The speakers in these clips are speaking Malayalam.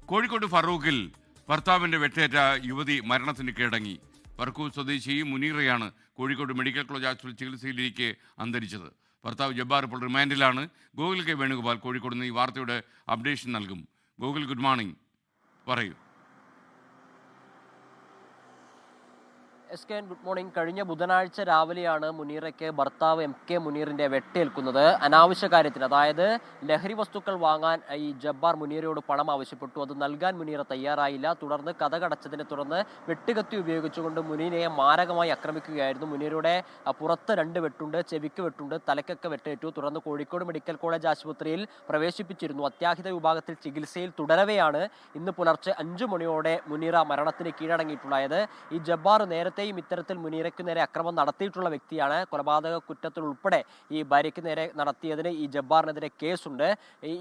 കോഴിക്കോട് ഫറൂഖിൽ ഭർത്താവിന്റെ വെട്ടേറ്റ യുവതി മരണത്തിന് കീഴടങ്ങി. ഫറൂഖ് സ്വദേശി മുനീറയാണ് കോഴിക്കോട് മെഡിക്കൽ കോളേജ് ആശുപത്രിയിൽ ചികിത്സയിലിരിക്കെ അന്തരിച്ചത്. ഭർത്താവ് ജബ്ബാർ ഇപ്പോൾ റിമാൻഡിലാണ്. ഗോകുൽ കെ വേണുഗോപാൽ കോഴിക്കോട് നിന്ന് ഈ വാർത്തയുടെ അപ്ഡേഷൻ നൽകും. ഗോകുൽ, ഗുഡ് മോർണിംഗ്, പറയൂ. Good morning. കഴിഞ്ഞ ബുധനാഴ്ച രാവിലെയാണ് മുനീറയ്ക്ക് ഭർത്താവ് MK മുനീറിന്റെ വെട്ടേൽക്കുന്നത്. അനാവശ്യ കാര്യത്തിന്, അതായത് ലഹരി വസ്തുക്കൾ വാങ്ങാൻ ഈ ജബ്ബാർ മുനീറയോട് പണം ആവശ്യപ്പെട്ടു. അത് നൽകാൻ മുനീറ തയ്യാറായില്ല. തുടർന്ന് കതകടച്ചതിനെ തുടർന്ന് വെട്ടുകത്തി ഉപയോഗിച്ചുകൊണ്ട് മുനീറയെ മാരകമായി ആക്രമിക്കുകയായിരുന്നു. മുനീറയുടെ പുറത്ത് 2 വെട്ടുണ്ട്, ചെവിക്ക് വെട്ടുണ്ട്, തലക്കൊക്കെ വെട്ടേറ്റു. തുടർന്ന് കോഴിക്കോട് മെഡിക്കൽ കോളേജ് ആശുപത്രിയിൽ പ്രവേശിപ്പിച്ചിരുന്നു. അത്യാഹിത വിഭാഗത്തിൽ ചികിത്സയിൽ തുടരവെയാണ് ഇന്ന് പുലർച്ചെ 5 മണിയോടെ മുനീറ മരണത്തിന് കീഴടങ്ങിയിട്ടുണ്ടായത്. ഈ ജബ്ബാർ നേരത്തെ ഇത്തരത്തിൽ മുനീറയ്ക്ക് നേരെ അക്രമം നടത്തിയിട്ടുള്ള വ്യക്തിയാണ്. കൊലപാതക കുറ്റത്തിൽ ഉൾപ്പെടെ ഈ ഭാര്യയ്ക്ക് നേരെ നടത്തിയതിന് ഈ ജബ്ബാറിനെതിരെ കേസുണ്ട്.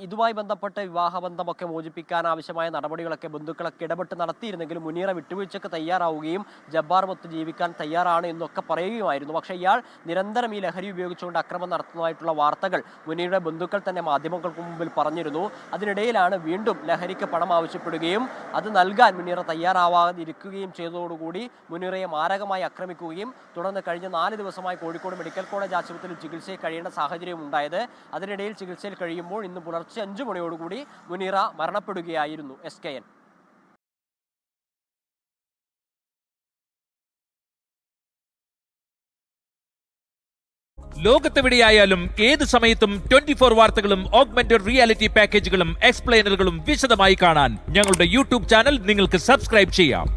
ഇതുമായി ബന്ധപ്പെട്ട് വിവാഹബന്ധമൊക്കെ മോചിപ്പിക്കാൻ ആവശ്യമായ നടപടികളൊക്കെ ബന്ധുക്കളൊക്കെ ഇടപെട്ട് നടത്തിയിരുന്നെങ്കിലും മുനീറ വിട്ടുവീഴ്ചയ്ക്ക് തയ്യാറാവുകയും ജബ്ബാറുമൊത്ത് ജീവിക്കാൻ തയ്യാറാണ് എന്നൊക്കെ പറയുകയുമായിരുന്നു. പക്ഷേ ഇയാൾ നിരന്തരം ഈ ലഹരി ഉപയോഗിച്ചുകൊണ്ട് അക്രമം നടത്തുന്നതായിട്ടുള്ള വാർത്തകൾ മുനീറയുടെ ബന്ധുക്കൾ തന്നെ മാധ്യമങ്ങൾക്ക് മുമ്പിൽ പറഞ്ഞിരുന്നു. അതിനിടയിലാണ് വീണ്ടും ലഹരിക്ക് പണം ആവശ്യപ്പെടുകയും അത് നൽകാൻ മുനീറ തയ്യാറാവാതിരിക്കുകയും ചെയ്തതോടുകൂടി മുനീറയെ മാരകമായി ആക്രമിക്കുകയും തുടർന്ന് കഴിഞ്ഞ 4 ദിവസമായി കോഴിക്കോട് മെഡിക്കൽ കോളേജ് ആശുപത്രിയിൽ ചികിത്സയിൽ കഴിയേണ്ട സാഹചര്യം ഉണ്ടായത്. അതിനിടയിൽ ചികിത്സയിൽ കഴിയുമ്പോൾ ഇന്ന് പുലർച്ചെ 5 മണിയോടുകൂടി മുനീറ മരണപ്പെടുകയായിരുന്നു. SKN. ലോകത്തെവിടെയായാലും ഏത് സമയത്തും 24 വാർത്തകളും ഓഗ്മെന്റഡ് റിയാലിറ്റി പാക്കേജുകളും എക്സ്പ്ലെയിനറുകളും വിശദമായി കാണാൻ ഞങ്ങളുടെ യൂട്യൂബ് ചാനൽ നിങ്ങൾക്ക് സബ്സ്ക്രൈബ് ചെയ്യാം.